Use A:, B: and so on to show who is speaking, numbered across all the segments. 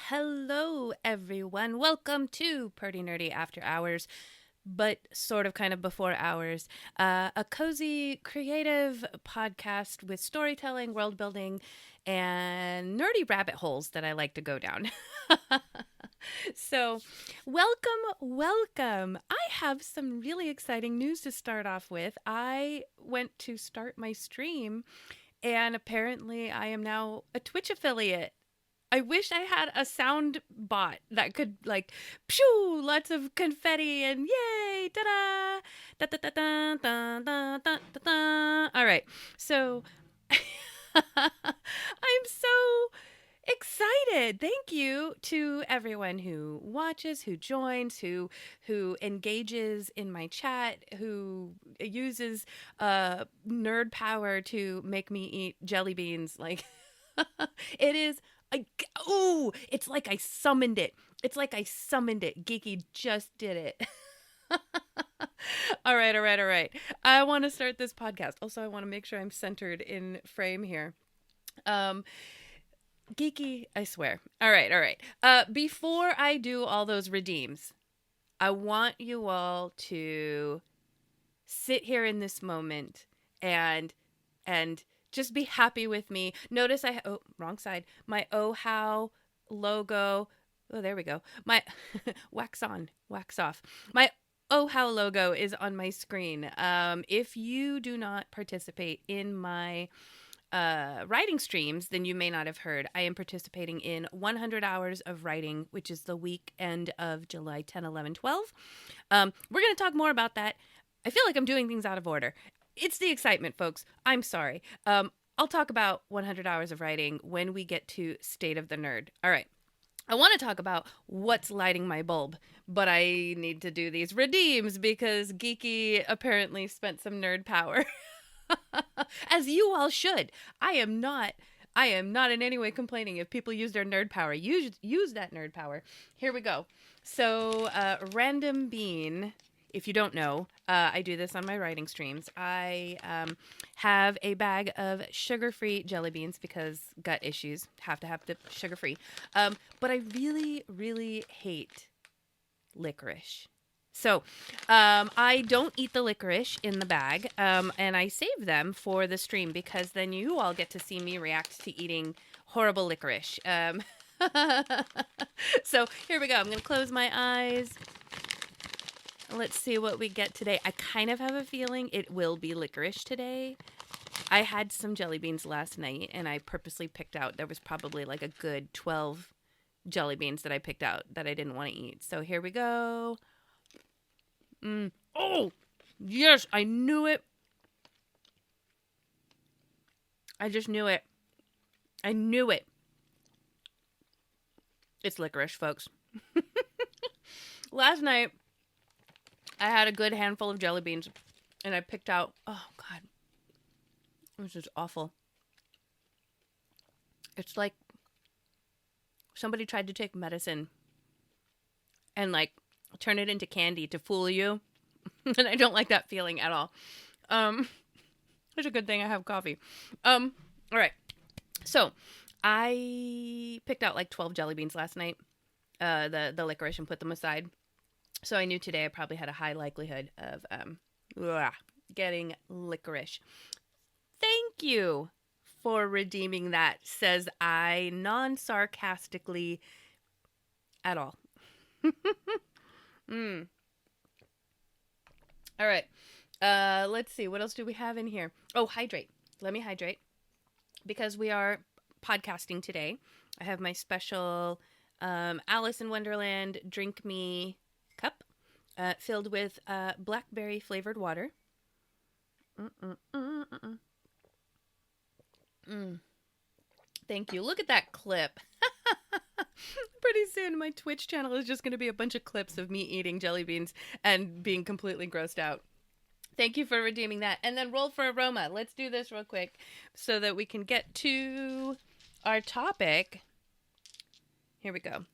A: Hello, everyone. Welcome to Perty Nerdy After Hours, but sort of kind of before hours. A cozy, creative podcast with storytelling, world building, and nerdy rabbit holes that I like to go down. So, welcome. I have some really exciting news to start off with. I went to start my stream, and apparently, I am now a Twitch affiliate. I wish I had a sound bot that could like pew lots of confetti and yay da da da da da da da da da da. All right, so I'm so excited. Thank you to everyone who watches, who joins, who engages in my chat, who uses nerd power to make me eat jelly beans. Like it is I, it's like I summoned it. It's like I summoned it. Geeky just did it. All right. I want to start this podcast. Also, I want to make sure I'm centered in frame here. Um, Geeky, I swear. All right. Before I do all those redeems, I want you all to sit here in this moment and just be happy with me. Notice wrong side. My oh how logo. Oh, there we go. My wax on, wax off. My oh how logo is on my screen. If you do not participate in my writing streams, then you may not have heard. I am participating in 100 hours of writing, which is the weekend of July 10, 11, 12. We're going to talk more about that. I feel like I'm doing things out of order. It's the excitement, folks. I'm sorry. I'll talk about 100 hours of writing when we get to State of the Nerd. All right. I want to talk about what's lighting my bulb, but I need to do these redeems because Geeky apparently spent some nerd power. As you all should. I am not in any way complaining if people use their nerd power. Use that nerd power. Here we go. So, Random Bean, if you don't know, I do this on my writing streams. I have a bag of sugar-free jelly beans because gut issues. Have to have the sugar-free. But I really, really hate licorice. So, I don't eat the licorice in the bag, and I save them for the stream because then you all get to see me react to eating horrible licorice. So, here we go. I'm going to close my eyes. Let's see what we get today. I kind of have a feeling it will be licorice today. I had some jelly beans last night, and I purposely picked out, there was probably like a good 12 jelly beans that I picked out that I didn't want to eat. So, here we go. Oh, yes, I knew it. I just knew it. I knew it. It's licorice, folks. Last night, I had a good handful of jelly beans, and I picked out, oh, God, this is awful. It's like somebody tried to take medicine and, like, turn it into candy to fool you. And I don't like that feeling at all. It's a good thing I have coffee. All right. So I picked out like 12 jelly beans last night, the licorice, and put them aside. So I knew today I probably had a high likelihood of getting licorice. Thank you for redeeming that, says I, non-sarcastically at all. All right. Let's see. What else do we have in here? Oh, hydrate. Let me hydrate. Because we are podcasting today, I have my special Alice in Wonderland Drink Me cup filled with blackberry flavored water. Thank you. Look at that clip. Pretty soon my Twitch channel is just going to be a bunch of clips of me eating jelly beans and being completely grossed out. Thank you for redeeming that. And then roll for aroma. Let's do this real quick so that we can get to our topic. Here we go.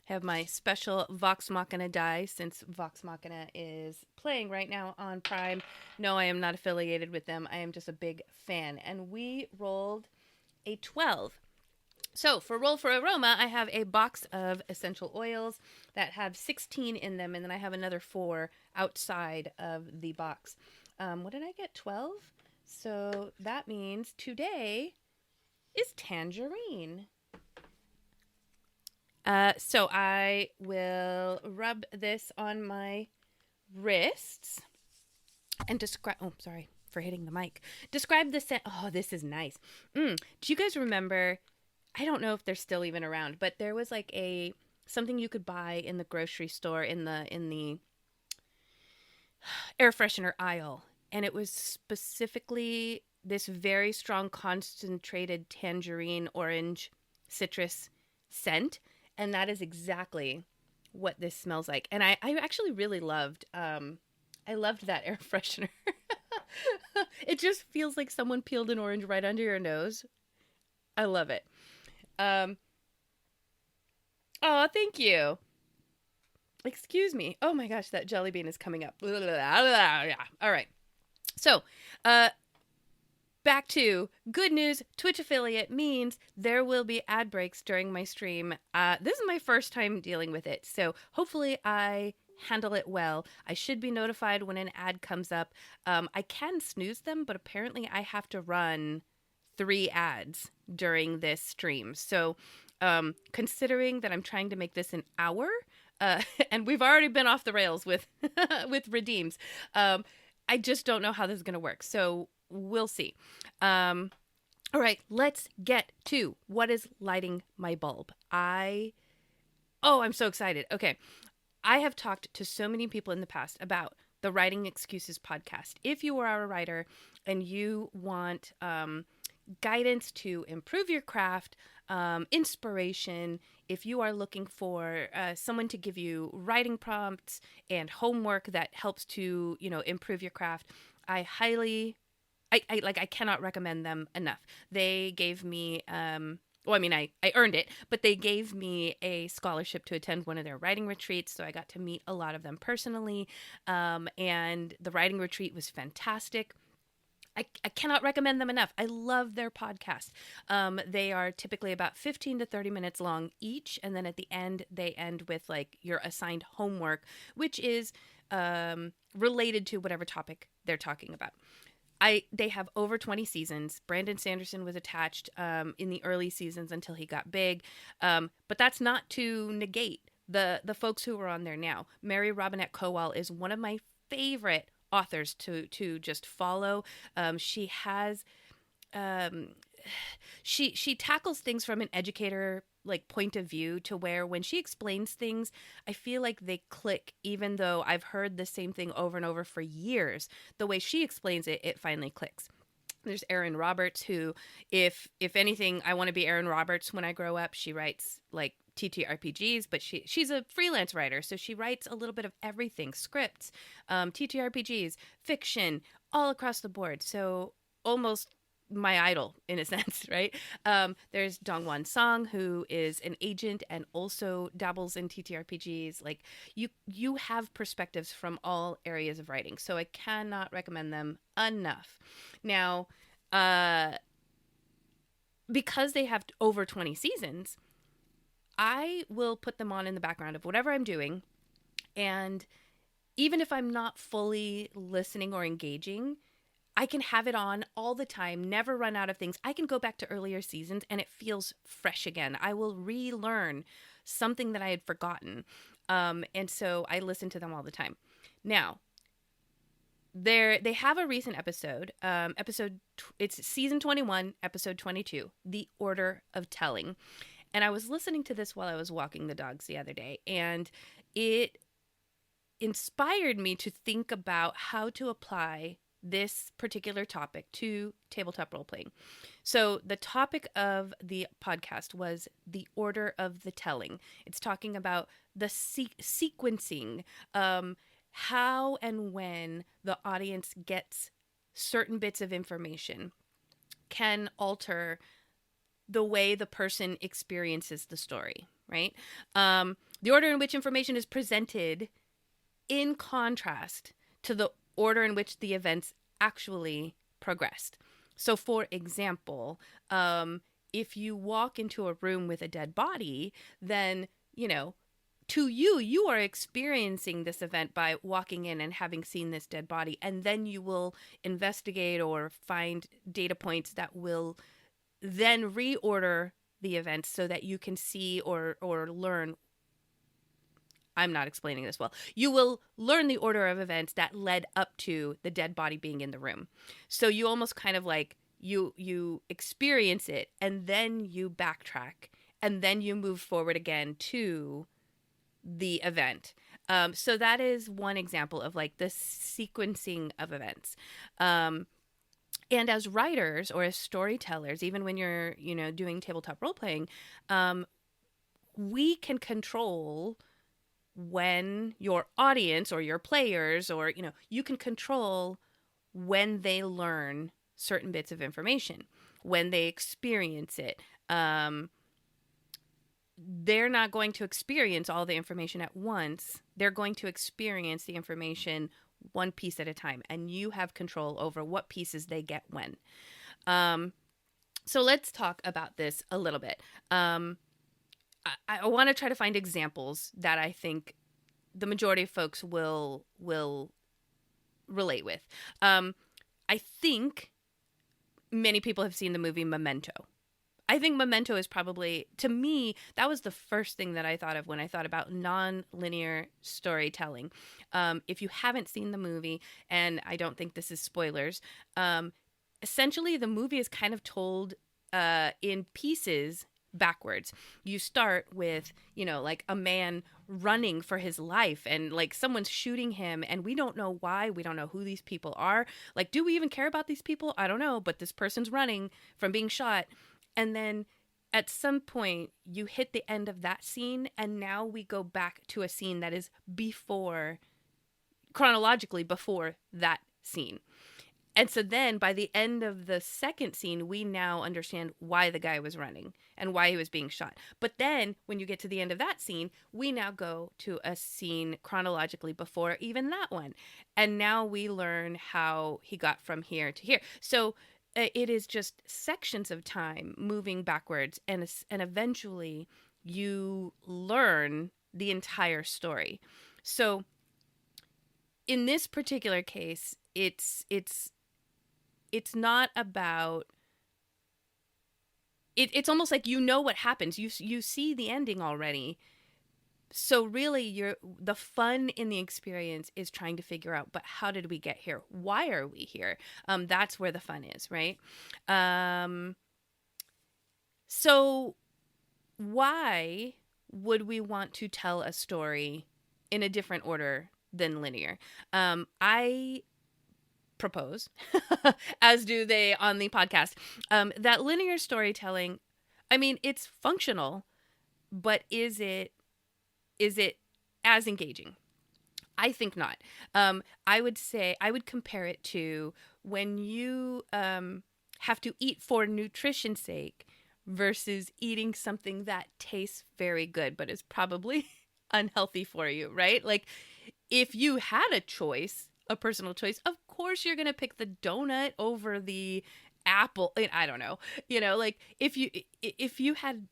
A: I have my special Vox Machina die since Vox Machina is playing right now on Prime. No, I am not affiliated with them. I am just a big fan. And we rolled a 12. So for Roll for Aroma, I have a box of essential oils that have 16 in them, and then I have another 4 outside of the box. What did I get? 12? So that means today is tangerine. So I will rub this on my wrists and describe. Oh, sorry for hitting the mic. Describe the scent. Oh, this is nice. Do you guys remember? I don't know if they're still even around, but there was like something you could buy in the grocery store in the air freshener aisle, and it was specifically this very strong concentrated tangerine orange citrus scent, and that is exactly what this smells like. And I actually really loved I loved that air freshener. It just feels like someone peeled an orange right under your nose. I love it. Oh, thank you. Excuse me. Oh my gosh, that jelly bean is coming up. All right. So, back to good news. Twitch affiliate means there will be ad breaks during my stream. This is my first time dealing with it, so hopefully I handle it well. I should be notified when an ad comes up. I can snooze them, but apparently I have to run 3 ads during this stream. So, considering that I'm trying to make this an hour, and we've already been off the rails with with redeems, I just don't know how this is going to work. So we'll see. All right, let's get to what is lighting my bulb. I'm so excited. Okay. I have talked to so many people in the past about the Writing Excuses podcast. If you are a writer and you want guidance to improve your craft, inspiration, if you are looking for someone to give you writing prompts and homework that helps to, improve your craft, I cannot recommend them enough. They gave me, I earned it, but they gave me a scholarship to attend one of their writing retreats, so I got to meet a lot of them personally, and the writing retreat was fantastic. I cannot recommend them enough. I love their podcast. They are typically about 15 to 30 minutes long each, and then at the end, they end with like your assigned homework, which is related to whatever topic they're talking about. They have over 20 seasons. Brandon Sanderson was attached in the early seasons until he got big, but that's not to negate the folks who are on there now. Mary Robinette Kowal is one of my favorite authors to just follow. She has she tackles things from an educator like point of view, to where when she explains things, I feel like they click, even though I've heard the same thing over and over for years. The way she explains it, it finally clicks. There's Erin Roberts, who, if anything, I want to be Erin Roberts when I grow up. She writes like TTRPGs, but she's a freelance writer, so she writes a little bit of everything: scripts, TTRPGs, fiction, all across the board. So almost my idol in a sense, right? There's Dongwon Song, who is an agent and also dabbles in TTRPGs. Like you have perspectives from all areas of writing, so I cannot recommend them enough. Now, because they have over 20 seasons, I will put them on in the background of whatever I'm doing, and even if I'm not fully listening or engaging, I can have it on all the time, never run out of things. I can go back to earlier seasons and it feels fresh again. I will relearn something that I had forgotten. And so I listen to them all the time. Now, they have a recent episode, it's season 21, episode 22, The Order of Telling. And I was listening to this while I was walking the dogs the other day, and it inspired me to think about how to apply this particular topic to tabletop role-playing. So the topic of the podcast was the order of the telling. It's talking about the sequencing, how and when the audience gets certain bits of information can alter the way the person experiences the story, right? The order in which information is presented in contrast to the order in which the events actually progressed. So, for example, if you walk into a room with a dead body, then, to you, you are experiencing this event by walking in and having seen this dead body. And then you will investigate or find data points that will then reorder the events so that you can see or learn. I'm not explaining this well. You will learn the order of events that led up to the dead body being in the room. So you almost kind of like you experience it, and then you backtrack, and then you move forward again to the event. So that is one example of like the sequencing of events. And as writers or as storytellers, even when you're, doing tabletop role playing, we can control when your audience or your players or, you can control when they learn certain bits of information, when they experience it. They're not going to experience all the information at once. They're going to experience the information one piece at a time, and you have control over what pieces they get when. So let's talk about this a little bit. I want to try to find examples that I think the majority of folks will relate with. I think many people have seen the movie Memento. I think Memento is probably, to me, that was the first thing that I thought of when I thought about non-linear storytelling. If you haven't seen the movie, and I don't think this is spoilers, essentially the movie is kind of told in pieces backwards. You start with, like a man running for his life, and like someone's shooting him, and we don't know why. We don't know who these people are. Like, do we even care about these people? I don't know, but this person's running from being shot. And then at some point you hit the end of that scene, and now we go back to a scene that is chronologically before that scene. And so then by the end of the second scene, we now understand why the guy was running and why he was being shot. But then when you get to the end of that scene, we now go to a scene chronologically before even that one. And now we learn how he got from here to here. So it is just sections of time moving backwards, and eventually you learn the entire story. So in this particular case, it's not about it's almost like what happens. You see the ending already. So really the fun in the experience is trying to figure out, but how did we get here? Why are we here? That's where the fun is, right? So why would we want to tell a story in a different order than linear? I propose, as do they on the podcast, that linear storytelling, it's functional, but is it as engaging? I think not. I would compare it to when you have to eat for nutrition's sake versus eating something that tastes very good but is probably unhealthy for you, right? Like, if you had a personal choice, of course you're going to pick the donut over the apple. I don't know. Like if you had,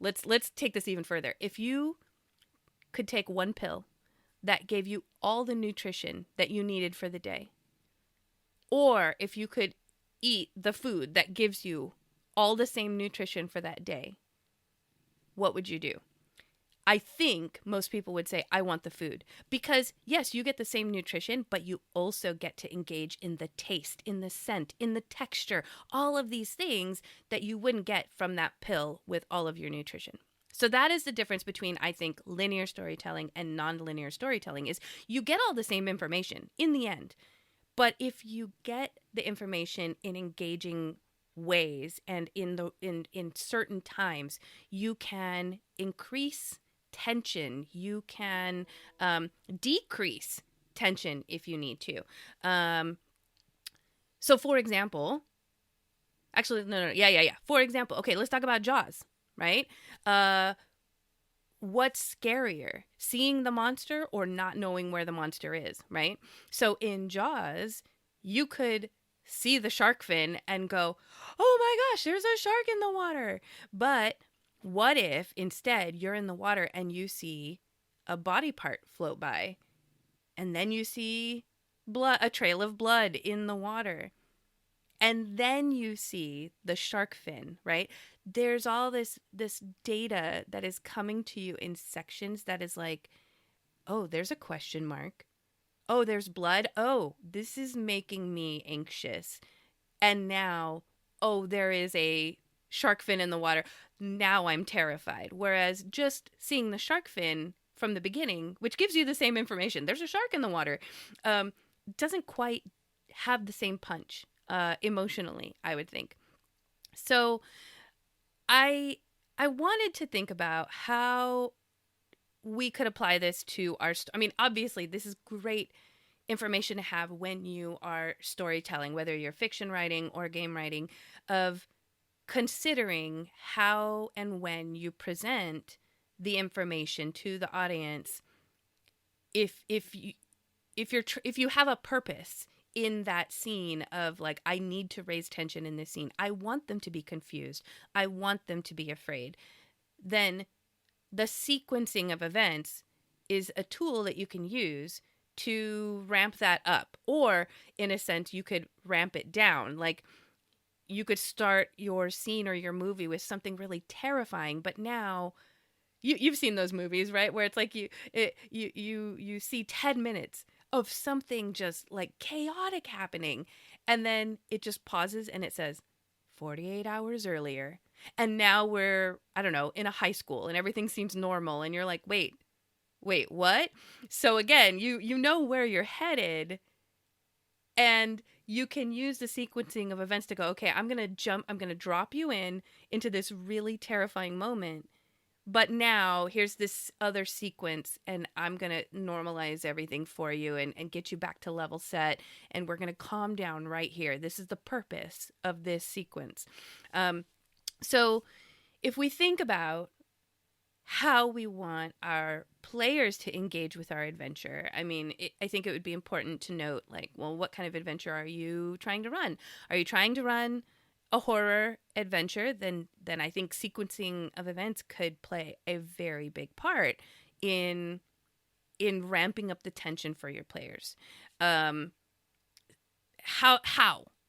A: let's take this even further. If you could take one pill that gave you all the nutrition that you needed for the day, or if you could eat the food that gives you all the same nutrition for that day, what would you do? I think most people would say, I want the food, because yes, you get the same nutrition, but you also get to engage in the taste, in the scent, in the texture, all of these things that you wouldn't get from that pill with all of your nutrition. So that is the difference between, I think, linear storytelling and non-linear storytelling, is you get all the same information in the end. But if you get the information in engaging ways and in certain times, you can increase tension. You can decrease tension if you need to. So for example, actually, no. Yeah. For example, okay, let's talk about Jaws, right? What's scarier, seeing the monster or not knowing where the monster is, right? So in Jaws, you could see the shark fin and go, oh my gosh, there's a shark in the water. But what if instead you're in the water and you see a body part float by, and then you see blood, a trail of blood in the water, and then you see the shark fin, right? There's all this data that is coming to you in sections that is like, oh, there's a question mark. Oh, there's blood. Oh, this is making me anxious. And now, oh, there is a shark fin in the water. Now I'm terrified. Whereas just seeing the shark fin from the beginning, which gives you the same information, there's a shark in the water, doesn't quite have the same punch emotionally, I would think. So I wanted to think about how we could apply this to our I mean, obviously this is great information to have when you are storytelling, whether you're fiction writing or game writing, of considering how and when you present the information to the audience. If you have a purpose in that scene of like, I need to raise tension in this scene, I want them to be confused, I want them to be afraid, then the sequencing of events is a tool that you can use to ramp that up. Or in a sense, you could ramp it down. Like, you could start your scene or your movie with something really terrifying, but now you've seen those movies, right? Where it's like you see 10 minutes of something just like chaotic happening, and then it just pauses and it says 48 hours earlier. And now we're, I don't know, in a high school and everything seems normal. And you're like, wait, what? So again, you know where you're headed, and you can use the sequencing of events to go, okay, I'm going to drop you into this really terrifying moment. But now here's this other sequence, and I'm going to normalize everything for you and get you back to level set. And we're going to calm down right here. This is the purpose of this sequence. So if we think about how we want our players to engage with our adventure, I mean, I think it would be important to note, like, well, what kind of adventure are you trying to run? Are you trying to run a horror adventure? Then I think sequencing of events could play a very big part in ramping up the tension for your players. How?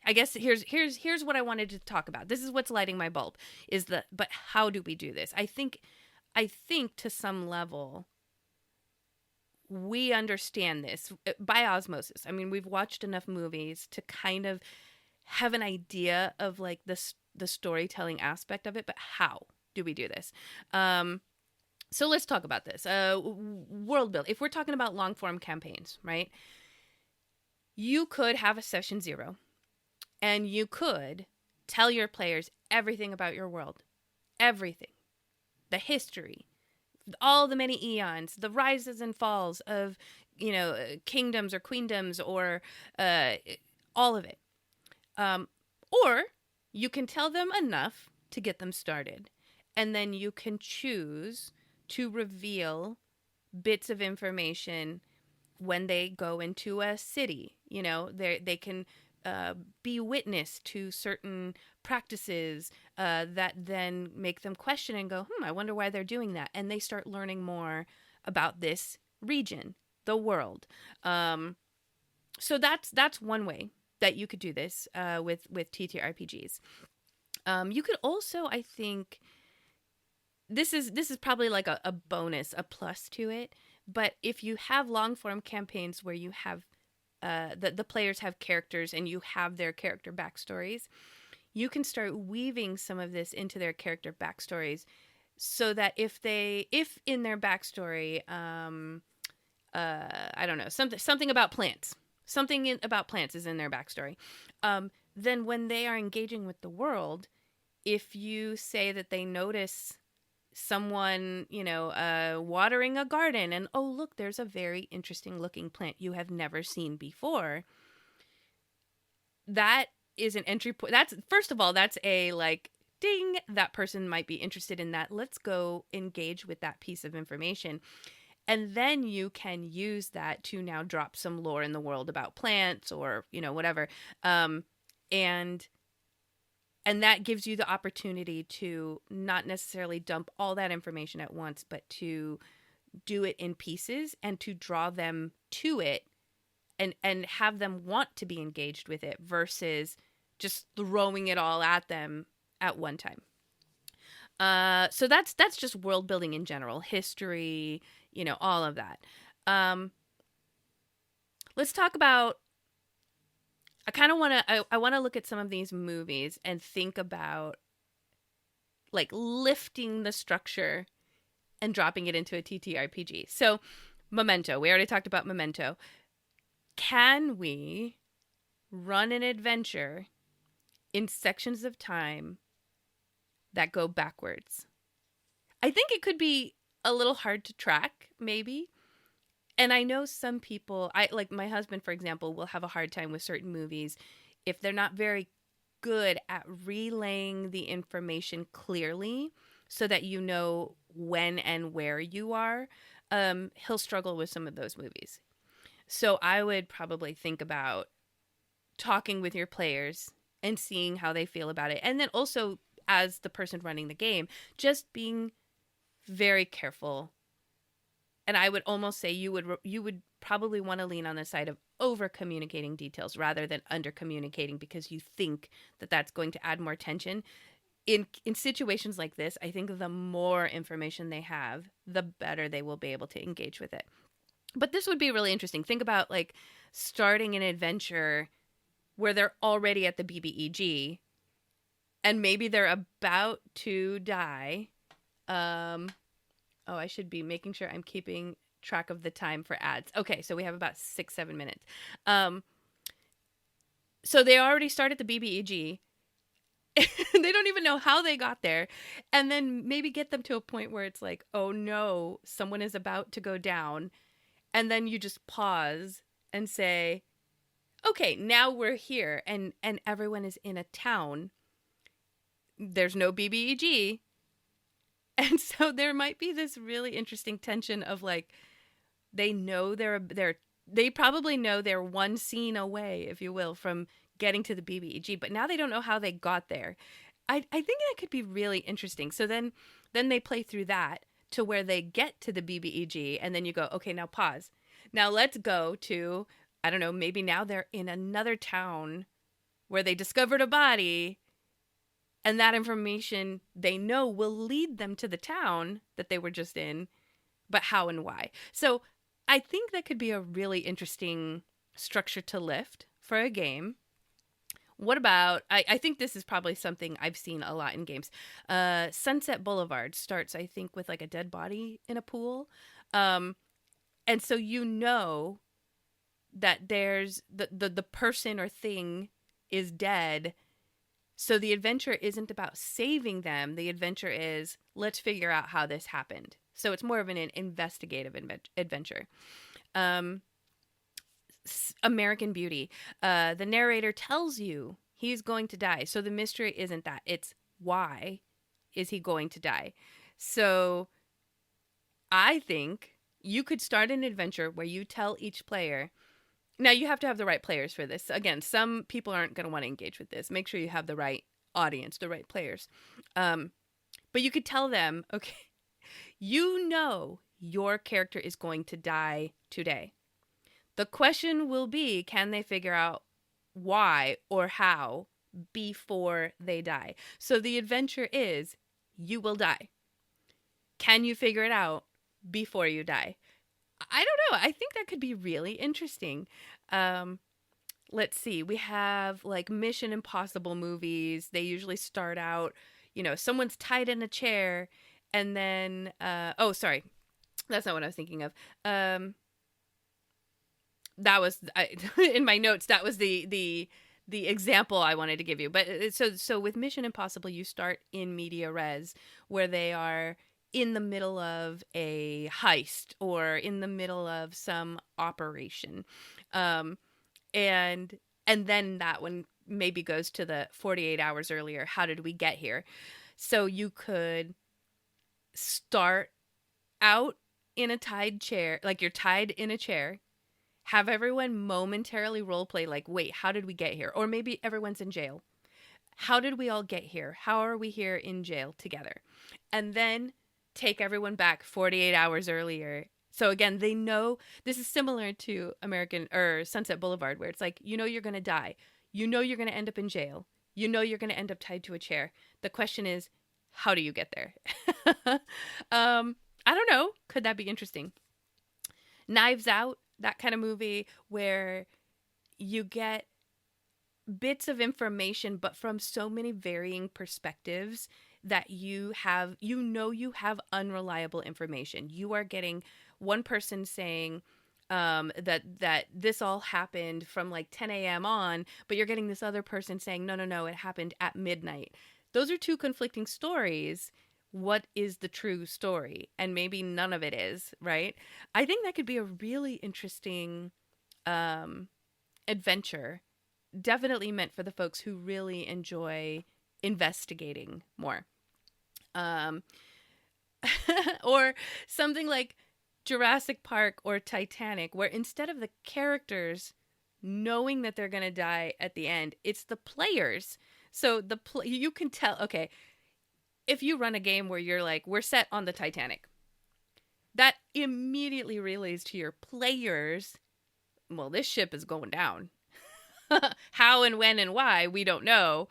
A: I guess here's what I wanted to talk about. This is what's lighting my bulb, but how do we do this? I think to some level we understand this by osmosis. I mean, we've watched enough movies to kind of have an idea of like the storytelling aspect of it, but how do we do this? So let's talk about this. World build. If we're talking about long form campaigns, right? You could have a session 0. And you could tell your players everything about your world. Everything. The history. All the many eons. The rises and falls of, kingdoms or queendoms, or all of it. Or you can tell them enough to get them started. And then you can choose to reveal bits of information when they go into a city. They can be witness to certain practices that then make them question and go, I wonder why they're doing that. And they start learning more about this region, the world. So that's one way that you could do this with TTRPGs. You could also, I think, this is probably like a bonus, a plus to it. But if you have long form campaigns where you have the players have characters and you have their character backstories, you can start weaving some of this into their character backstories, so that if in their backstory, I don't know, something about plants, about plants is in their backstory, then when they are engaging with the world, if you say that they notice someone, watering a garden, and oh, look, there's a very interesting looking plant you have never seen before. That is an entry point. That's, first of all, that's a like, ding, that person might be interested in that. Let's go engage with that piece of information. And then you can use that to now drop some lore in the world about plants or, whatever. And that gives you the opportunity to not necessarily dump all that information at once, but to do it in pieces and to draw them to it and have them want to be engaged with it versus just throwing it all at them at one time. So that's just world building in general, history, all of that. Let's talk about. I want to look at some of these movies and think about like lifting the structure and dropping it into a TTRPG. So, Memento. We already talked about Memento. Can we run an adventure in sections of time that go backwards? I think it could be a little hard to track, maybe. And I know some people, like my husband, for example, will have a hard time with certain movies if they're not very good at relaying the information clearly so that you know when and where you are. He'll struggle with some of those movies. So I would probably think about talking with your players and seeing how they feel about it. And then also, as the person running the game, just being very careful. And I would almost say you would probably want to lean on the side of over communicating details rather than under communicating, because you think that that's going to add more tension. In situations like this, I think the more information they have, the better they will be able to engage with it. But this would be really interesting. Think about like starting an adventure where they're already at the BBEG and maybe they're about to die. I should be making sure I'm keeping track of the time for ads. Okay, so we have about 6-7 minutes. So they already started the BBEG. They don't even know how they got there. And then maybe get them to a point where it's like, oh no, someone is about to go down. And then you just pause and say, okay, now we're here. And everyone is in a town. There's no BBEG. And so there might be this really interesting tension of like, they know they probably know they're one scene away, if you will, from getting to the BBEG, but now they don't know how they got there. I think that could be really interesting. So then they play through that to where they get to the BBEG, and then you go, okay, now pause. Now let's go to, I don't know, maybe now they're in another town where they discovered a body, and that information they know will lead them to the town that they were just in, but how and why. So I think that could be a really interesting structure to lift for a game. What about, I think this is probably something I've seen a lot in games. Sunset Boulevard starts, I think, with like a dead body in a pool. And so you know that there's the person or thing is dead. So the adventure isn't about saving them. The adventure is, let's figure out how this happened. So it's more of an investigative adventure. American Beauty. The narrator tells you he's going to die. So the mystery isn't that. It's why is he going to die? So I think you could start an adventure where you tell each player. Now, you have to have the right players for this. Again, some people aren't going to want to engage with this. Make sure you have the right audience, the right players. But you could tell them, okay, you know your character is going to die today. The question will be, can they figure out why or how before they die? So the adventure is, you will die. Can you figure it out before you die? I don't know. I think that could be really interesting. Let's see. We have like Mission Impossible movies. They usually start out, someone's tied in a chair and then, sorry. That's not what I was thinking of. That was in my notes. That was the example I wanted to give you. But so with Mission Impossible, you start in media res, where they are in the middle of a heist or in the middle of some operation, and then that one maybe goes to the 48 hours earlier. How did we get here? So you could start out in a tied chair, like you're tied in a chair. Have everyone momentarily role play like, wait, how did we get here? Or maybe everyone's in jail. How did we all get here? How are we here in jail together? And then take everyone back 48 hours earlier. So again, they know this is similar to American or Sunset Boulevard, where it's like, you know, you're going to die. You know, you're going to end up in jail. You know, you're going to end up tied to a chair. The question is, how do you get there? I don't know. Could that be interesting? Knives Out, that kind of movie where you get bits of information, but from so many varying perspectives that you have, you have unreliable information. You are getting one person saying that this all happened from like 10 a.m. on, but you're getting this other person saying, no, it happened at midnight. Those are two conflicting stories. What is the true story? And maybe none of it is, right? I think that could be a really interesting adventure, definitely meant for the folks who really enjoy investigating more. Or something like Jurassic Park or Titanic, where instead of the characters knowing that they're going to die at the end, it's the players. So you can tell, okay, if you run a game where you're like, we're set on the Titanic, that immediately relays to your players, well, this ship is going down. How and when and why, we don't know,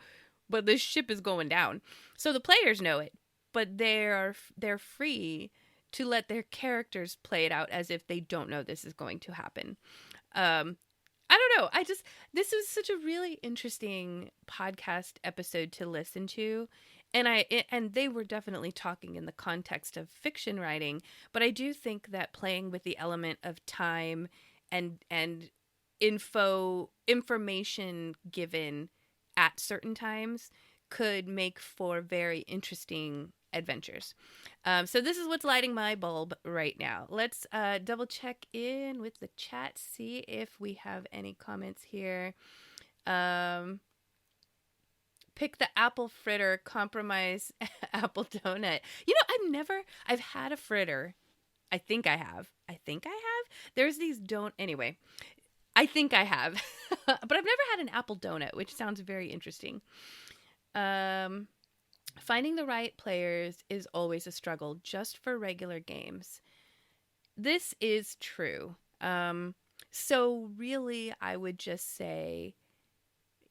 A: but this ship is going down. So the players know it, but they're free to let their characters play it out as if they don't know this is going to happen. I don't know. This was such a really interesting podcast episode to listen to. And they were definitely talking in the context of fiction writing, but I do think that playing with the element of time and information given at certain times could make for very interesting adventures. So this is what's lighting my bulb right now. Let's double check in with the chat, see if we have any comments here. Pick the apple fritter, compromise apple donut. You know, I've had a fritter. I think I have. There's these anyway, I think I have. But I've never had an apple donut, which sounds very interesting. Finding the right players is always a struggle just for regular games. This is true. So really, I would just say,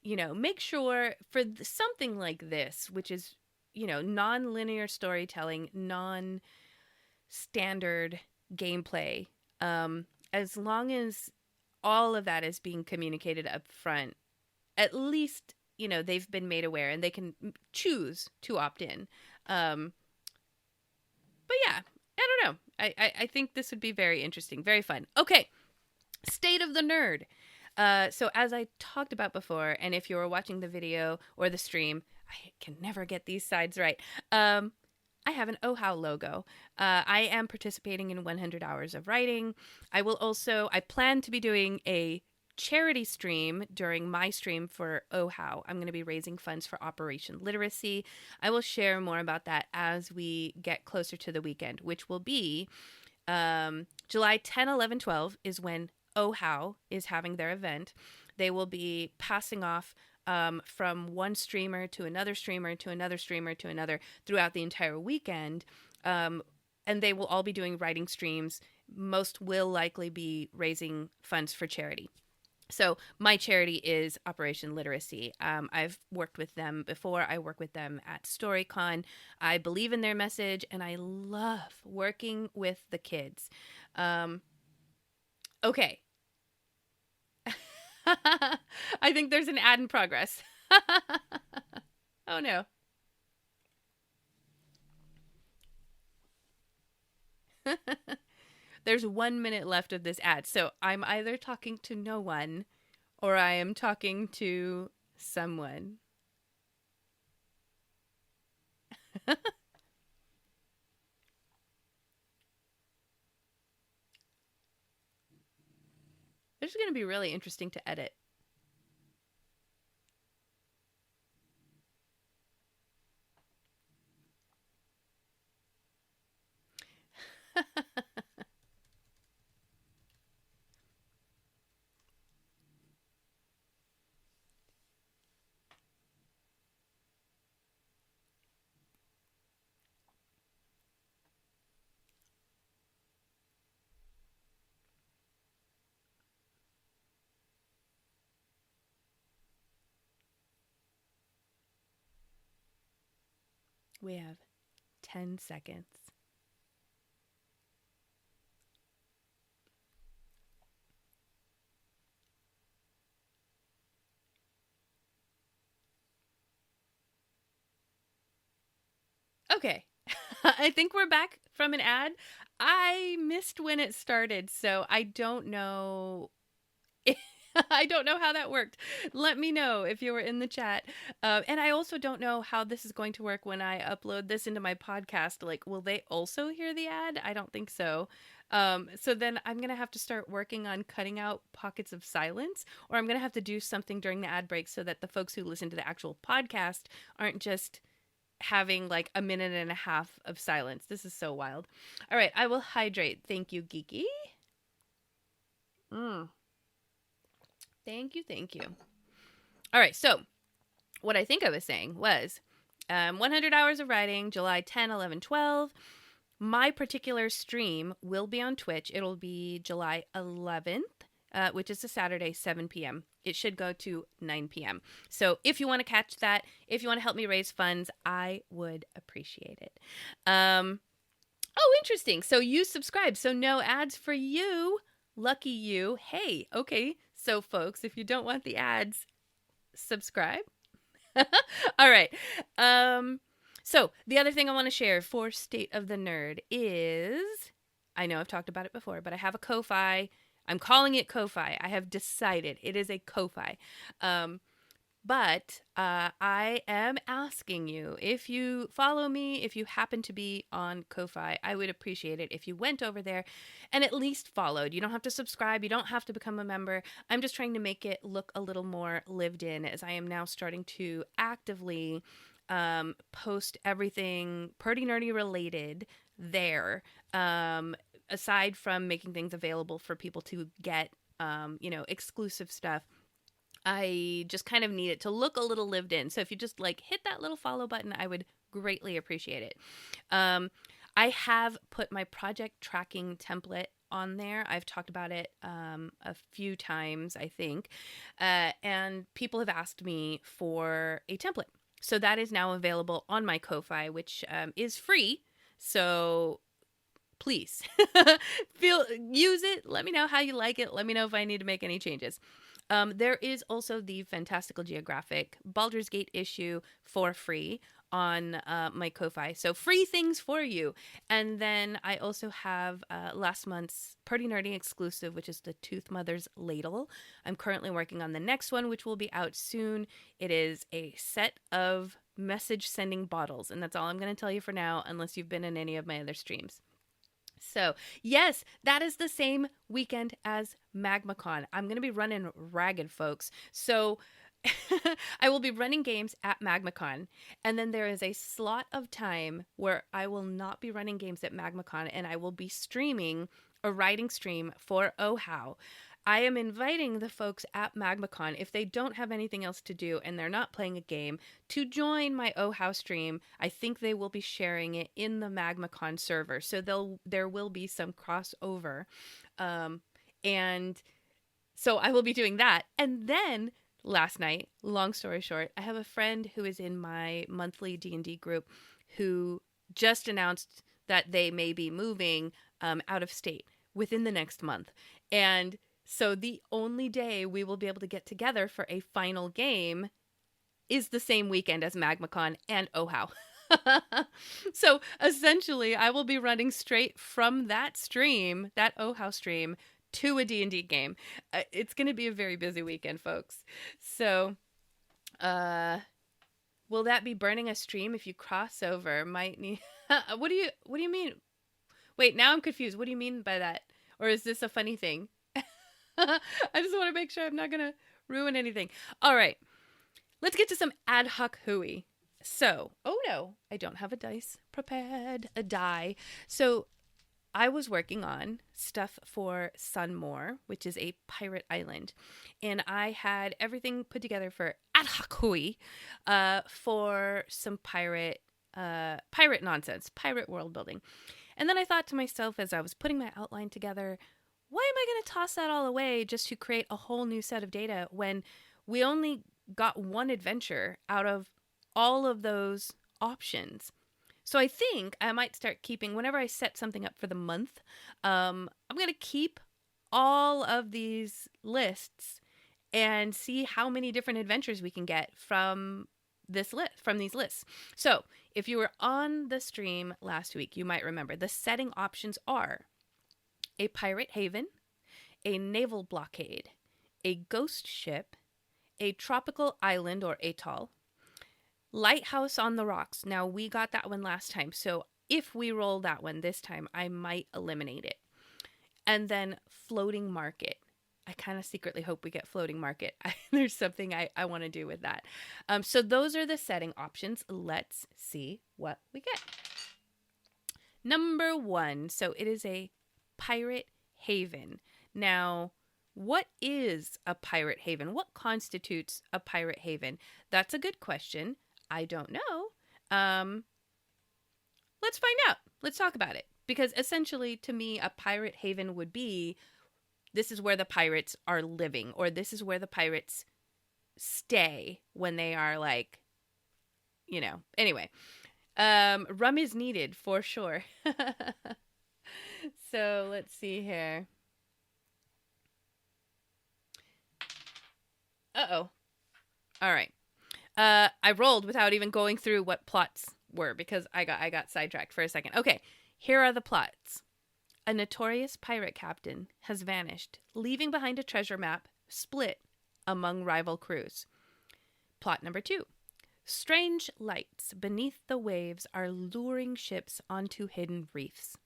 A: you know, make sure for something like this, which is, you know, non-linear storytelling, non-standard gameplay, as long as all of that is being communicated up front, at least, you know, they've been made aware and they can choose to opt in. But yeah, I don't know. I think this would be very interesting, very fun. Okay, State of the Nerd. So as I talked about before, and if you were watching the video or the stream, I can never get these sides right. I have an OHOW logo. I am participating in 100 hours of writing. I plan to be doing a charity stream during my stream for OHOW. I'm going to be raising funds for Operation Literacy. I will share more about that as we get closer to the weekend, which will be July 10, 11, 12 is when OHOW is having their event. They will be passing off from one streamer to another streamer to another streamer to another throughout the entire weekend. And they will all be doing writing streams. Most will likely be raising funds for charity. So my charity is Operation Literacy. I've worked with them before. I work with them at StoryCon. I believe in their message, and I love working with the kids. Okay. I think there's an ad in progress. Oh no. There's 1 minute left of this ad, so I'm either talking to no one or I am talking to someone. This is going to be really interesting to edit. We have 10 seconds. Okay. I think we're back from an ad. I missed when it started, so I don't know. I don't know how that worked. Let me know if you were in the chat. And I also don't know how this is going to work when I upload this into my podcast. Like, will they also hear the ad? I don't think so. So then I'm going to have to start working on cutting out pockets of silence, or I'm going to have to do something during the ad break so that the folks who listen to the actual podcast aren't just having like a minute and a half of silence. This is so wild. All right, I will hydrate. Thank you, Geeky. Thank you, thank you. All right, so what I think I was saying was 100 hours of writing, July 10, 11, 12. My particular stream will be on Twitch. It'll be July 11th, which is a Saturday, 7 p.m. It should go to 9 p.m. So if you want to catch that, if you want to help me raise funds, I would appreciate it. Oh, interesting. So you subscribe, so no ads for you. Lucky you. Hey, okay. So folks, if you don't want the ads, subscribe. All right. So the other thing I want to share for State of the Nerd is, I know I've talked about it before, but I have a Ko-Fi. I'm calling it Ko-Fi. I have decided it is a Ko-Fi. But I am asking you, if you follow me, if you happen to be on Ko-Fi, I would appreciate it if you went over there and at least followed. You don't have to subscribe. You don't have to become a member. I'm just trying to make it look a little more lived in, as I am now starting to actively post everything Perty Nerdy related there, aside from making things available for people to get, exclusive stuff. I just kind of need it to look a little lived in. So if you just like hit that little follow button, I would greatly appreciate it. I have put my project tracking template on there. I've talked about it a few times, I think. And people have asked me for a template. So that is now available on my Ko-Fi, which is free. So please use it. Let me know how you like it. Let me know if I need to make any changes. There is also the Fantastical Geographic Baldur's Gate issue for free on my Ko-Fi. So free things for you. And then I also have last month's Perty Nerdy exclusive, which is the Tooth Mother's Ladle. I'm currently working on the next one, which will be out soon. It is a set of message sending bottles. And that's all I'm going to tell you for now, unless you've been in any of my other streams. So, yes, that is the same weekend as MagmaCon. I'm going to be running ragged, folks. So, I will be running games at MagmaCon. And then there is a slot of time where I will not be running games at MagmaCon, and I will be streaming a writing stream for Oh How. I am inviting the folks at MagmaCon, if they don't have anything else to do and they're not playing a game, to join my Oh How stream. I think they will be sharing it in the MagmaCon server, so there will be some crossover. And so I will be doing that. And then last night, long story short, I have a friend who is in my monthly D&D group who just announced that they may be moving out of state within the next month. And so the only day we will be able to get together for a final game is the same weekend as MagmaCon and Oh How. So essentially, I will be running straight from that stream, that Oh How stream, to a D&D game. It's going to be a very busy weekend, folks. So, will that be burning a stream if you cross over? Might need. What do you mean? Wait, now I'm confused. What do you mean by that? Or is this a funny thing? I just want to make sure I'm not going to ruin anything. All right. Let's get to some Ad-Hoc Hooey. So, oh no, I don't have a dice prepared. A die. So, I was working on stuff for Sunmore, which is a pirate island. And I had everything put together for Ad-Hoc Hooey for some pirate nonsense, pirate world building. And then I thought to myself as I was putting my outline together, why am I going to toss that all away just to create a whole new set of data when we only got one adventure out of all of those options? So I think I might start keeping, whenever I set something up for the month, I'm going to keep all of these lists and see how many different adventures we can get from these lists. So if you were on the stream last week, you might remember the setting options are a pirate haven, a naval blockade, a ghost ship, a tropical island or atoll, lighthouse on the rocks. Now, we got that one last time, so if we roll that one this time, I might eliminate it. And then floating market. I kind of secretly hope we get floating market. There's something I want to do with that. So those are the setting options. Let's see what we get. Number 1. So it is a pirate haven. Now, what is a pirate haven? What constitutes a pirate haven? That's a good question. I don't know. Let's find out. Let's talk about it. Because essentially, to me, a pirate haven would be, this is where the pirates are living, or this is where the pirates stay when they are like, anyway. Rum is needed for sure. So let's see here. Uh-oh. All right. I rolled without even going through what plots were because I got sidetracked for a second. Okay, here are the plots. A notorious pirate captain has vanished, leaving behind a treasure map split among rival crews. Plot number 2. Strange lights beneath the waves are luring ships onto hidden reefs.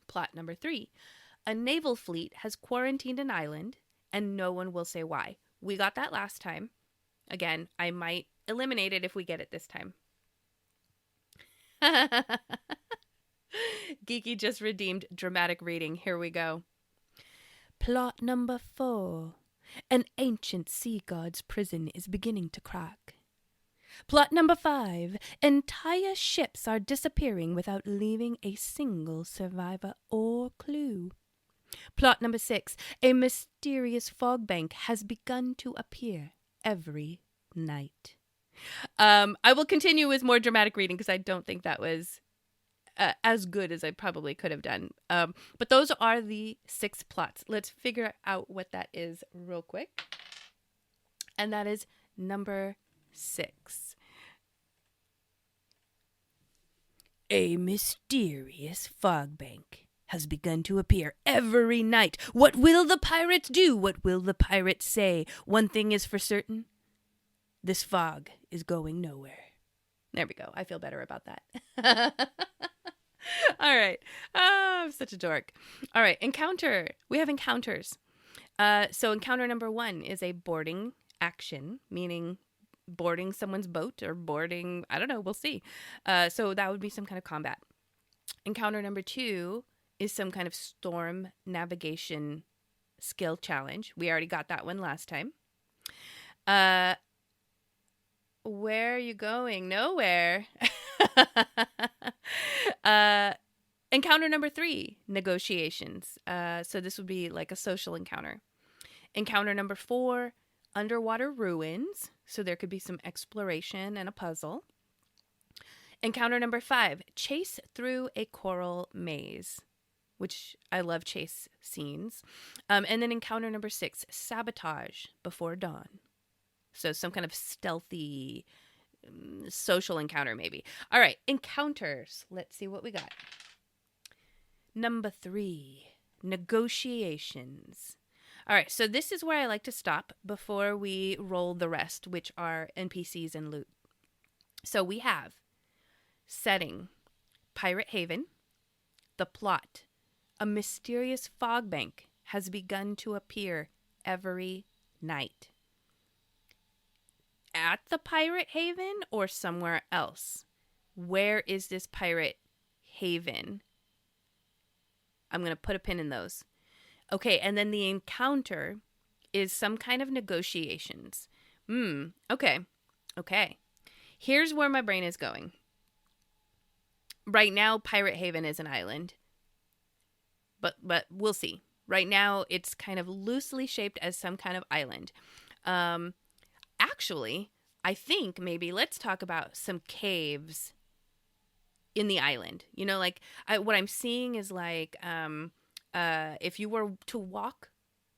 A: Plot number 3. A naval fleet has quarantined an island, and no one will say why. We got that last time. Again, I might eliminate it if we get it this time. Geeky just redeemed dramatic reading. Here we go. Plot number 4. An ancient sea god's prison is beginning to crack. Plot number 5. Entire ships are disappearing without leaving a single survivor or clue. Plot number 6. A mysterious fog bank has begun to appear every night. I will continue with more dramatic reading because I don't think that was as good as I probably could have done. But those are the 6 plots. Let's figure out what that is real quick. And that is number 6. A mysterious fog bank has begun to appear every night. What will the pirates do? What will the pirates say? One thing is for certain. This fog is going nowhere. There we go. I feel better about that. All right. Oh, I'm such a dork. All right. Encounter. We have encounters. So encounter number 1 is a boarding action, meaning boarding someone's boat or boarding, I don't know, we'll see. So that would be some kind of combat. Encounter number 2 is some kind of storm navigation skill challenge. We already got that one last time. Where are you going? Nowhere. Encounter number 3, negotiations. So this would be like a social encounter. Encounter number 4, underwater ruins. So there could be some exploration and a puzzle. Encounter number 5, chase through a coral maze, which I love chase scenes. And then encounter number 6, sabotage before dawn. So some kind of stealthy social encounter maybe. All right, encounters. Let's see what we got. Number 3, negotiations. All right, so this is where I like to stop before we roll the rest, which are NPCs and loot. So we have setting, Pirate Haven. The plot, a mysterious fog bank has begun to appear every night. At the Pirate Haven or somewhere else? Where is this Pirate Haven? I'm going to put a pin in those. Okay, and then the encounter is some kind of negotiations. Okay. Here's where my brain is going. Right now, Pirate Haven is an island. But we'll see. Right now, it's kind of loosely shaped as some kind of island. Actually, I think maybe let's talk about some caves in the island. You know, like what I'm seeing is like if you were to walk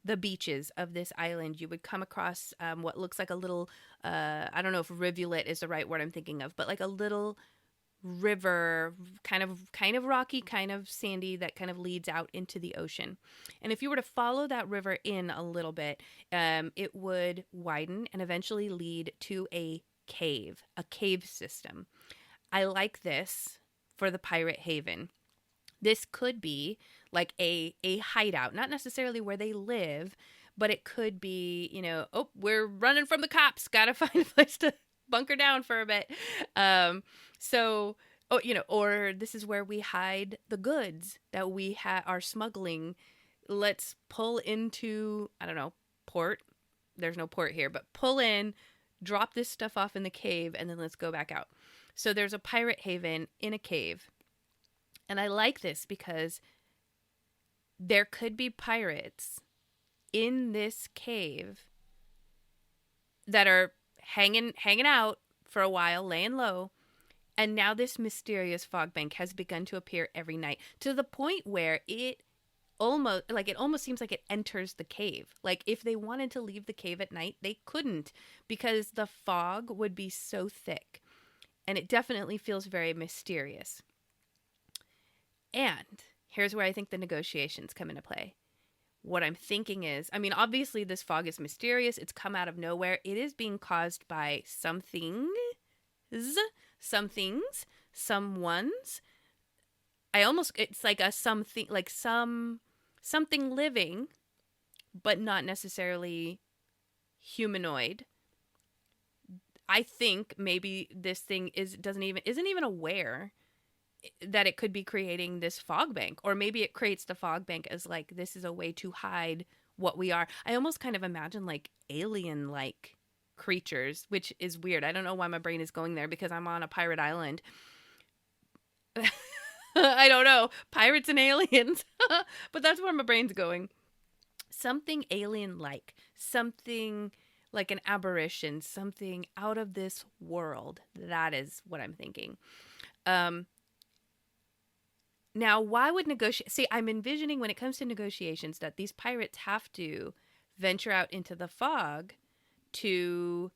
A: the beaches of this island, you would come across what looks like a little I don't know if rivulet is the right word I'm thinking of, but like a little river, kind of rocky, kind of sandy, that kind of leads out into the ocean. And if you were to follow that river in a little bit, it would widen and eventually lead to a cave system. I like this for the pirate haven. This could be like a hideout, not necessarily where they live, but it could be, you know, oh, we're running from the cops, gotta find a place to bunker down for a bit. So, oh, you know, or this is where we hide the goods that we are smuggling. Let's pull into, I don't know, port. There's no port here, but pull in, drop this stuff off in the cave, and then let's go back out. So there's a pirate haven in a cave. And I like this because there could be pirates in this cave that are hanging out for a while, laying low. And now this mysterious fog bank has begun to appear every night, to the point where it almost seems like it enters the cave. Like if they wanted to leave the cave at night, they couldn't, because the fog would be so thick. And it definitely feels very mysterious. And here's where I think the negotiations come into play. What I'm thinking is, I mean, obviously this fog is mysterious. It's come out of nowhere. It is being caused by someone's. It's like a something, like something living, but not necessarily humanoid. I think maybe this thing isn't even aware that it could be creating this fog bank, or maybe it creates the fog bank as like, this is a way to hide what we are. I almost kind of imagine like alien-like creatures, which is weird. I don't know why my brain is going there, because I'm on a pirate island. I don't know, pirates and aliens, but that's where my brain's going. Something alien-like, something like an aberration, something out of this world. That is what I'm thinking. Now, why would see, I'm envisioning when it comes to negotiations that these pirates have to venture out into the fog to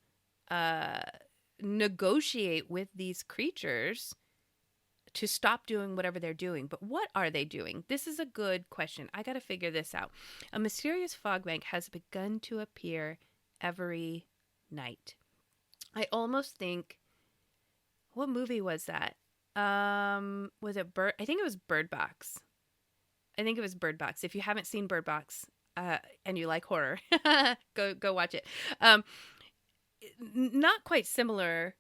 A: negotiate with these creatures to stop doing whatever they're doing. But what are they doing? This is a good question. I got to figure this out. A mysterious fog bank has begun to appear every night. I almost think, what movie was that? Was it I think it was Bird Box. If you haven't seen Bird Box, and you like horror, go watch it. Not quite similar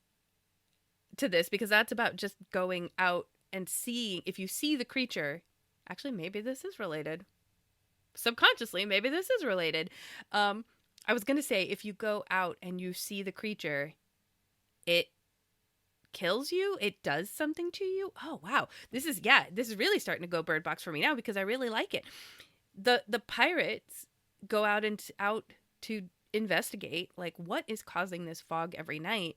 A: to this, because that's about just going out and seeing. If you see the creature, actually, maybe this is related. Subconsciously, maybe this is related. I was going to say, if you go out and you see the creature, it kills you, it does something to you. Oh wow, this is really starting to go Bird Box for me now, because I really like it. The pirates go out to investigate, like, what is causing this fog every night,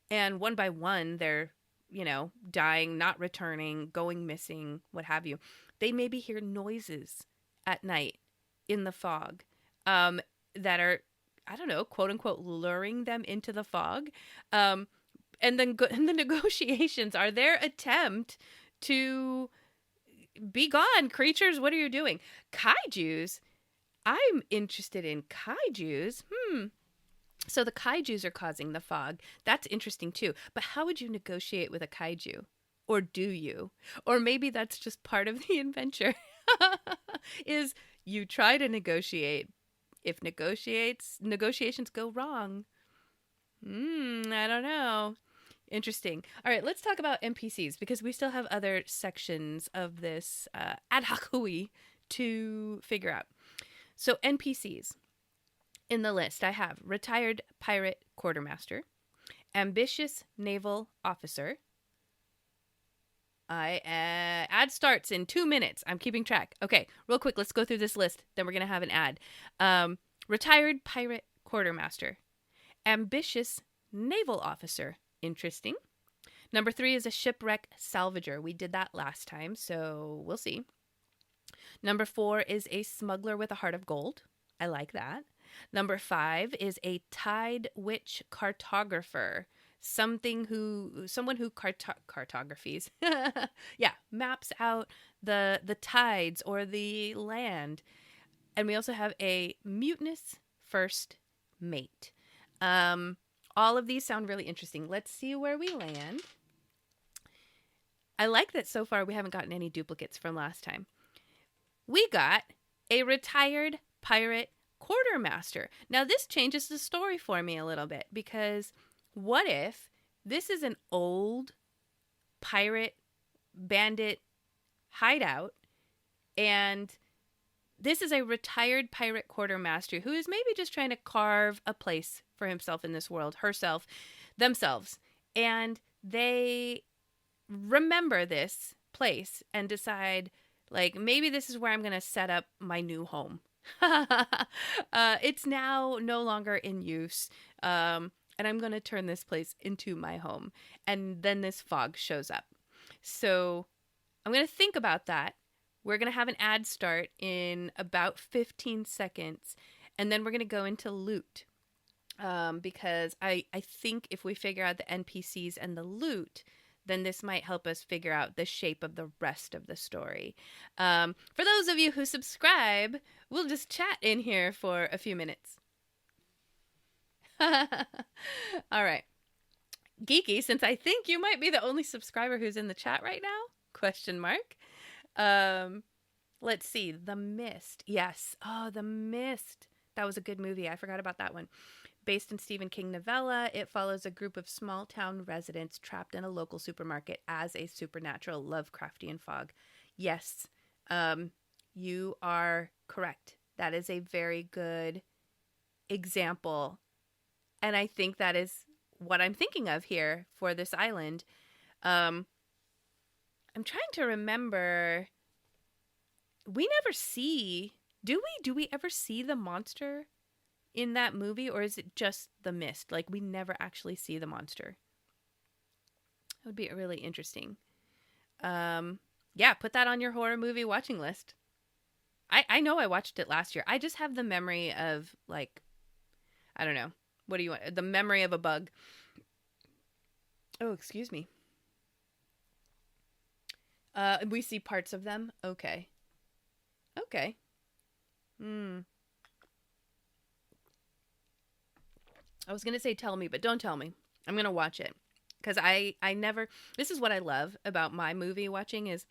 A: and one by one they're, you know, dying, not returning, going missing, what have you. They maybe hear noises at night in the fog that are, I don't know, quote unquote, luring them into the fog. And then the negotiations are their attempt to be gone. Creatures, what are you doing? Kaijus? I'm interested in kaijus. So the kaijus are causing the fog. That's interesting too. But how would you negotiate with a kaiju? Or do you? Or maybe that's just part of the adventure. Is you try to negotiate. If negotiations go wrong, I don't know. Interesting. All right, let's talk about NPCs, because we still have other sections of this Ad-Hoc Hooey to figure out. So NPCs. In the list, I have retired pirate quartermaster, ambitious naval officer. Ad starts in 2 minutes. I'm keeping track. Okay, real quick, let's go through this list. Then we're going to have an ad. Retired pirate quartermaster, ambitious naval officer. Interesting. Number 3 is a shipwreck salvager. We did that last time, so we'll see. Number 4 is a smuggler with a heart of gold. I like that. Number 5 is a tide witch cartographer. Someone who cartographies. Yeah, maps out the tides or the land. And we also have a mutinous first mate. All of these sound really interesting. Let's see where we land. I like that so far we haven't gotten any duplicates from last time. We got a retired pirate quartermaster. Now this changes the story for me a little bit, because what if this is an old pirate bandit hideout and this is a retired pirate quartermaster who is maybe just trying to carve a place for himself in this world, themselves. And they remember this place and decide, like, maybe this is where I'm going to set up my new home. It's now no longer in use. And I'm going to turn this place into my home. And then this fog shows up. So I'm going to think about that. We're going to have an ad start in about 15 seconds. And then we're going to go into loot. Because I think if we figure out the NPCs and the loot, then this might help us figure out the shape of the rest of the story. For those of you who subscribe, we'll just chat in here for a few minutes. All right. Geeky, since I think you might be the only subscriber who's in the chat right now? Question mark. Let's see. The Mist. Yes. Oh, The Mist. That was a good movie. I forgot about that one. Based in Stephen King novella, it follows a group of small-town residents trapped in a local supermarket as a supernatural Lovecraftian fog. Yes, you are correct. That is a very good example. And I think that is what I'm thinking of here for this island. I'm trying to remember. We never see... Do we ever see the monster in that movie, or is it just the mist? Like, we never actually see the monster. That would be really interesting. Yeah, put that on your horror movie watching list. I know I watched it last year. I just have the memory of, like, I don't know. What do you want? The memory of a bug. Oh, excuse me. We see parts of them? Okay. Okay. I was going to say tell me, but don't tell me. I'm going to watch it. Because I never... This is what I love about my movie watching is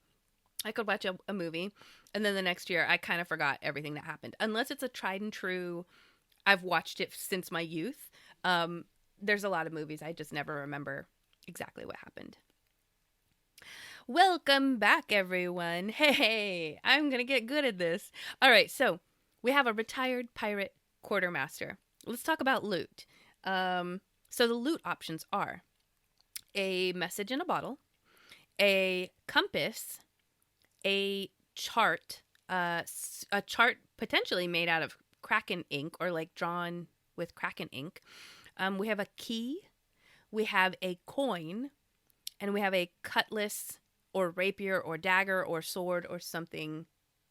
A: I could watch a movie, and then the next year I kind of forgot everything that happened. Unless it's a tried and true... I've watched it since my youth. There's a lot of movies I just never remember exactly what happened. Welcome back, everyone. Hey, I'm going to get good at this. All right, so we have a retired pirate quartermaster. Let's talk about loot. So the loot options are a message in a bottle, a compass, a chart potentially made out of Kraken ink or like drawn with Kraken ink. We have a key, we have a coin, and we have a cutlass or rapier or dagger or sword or something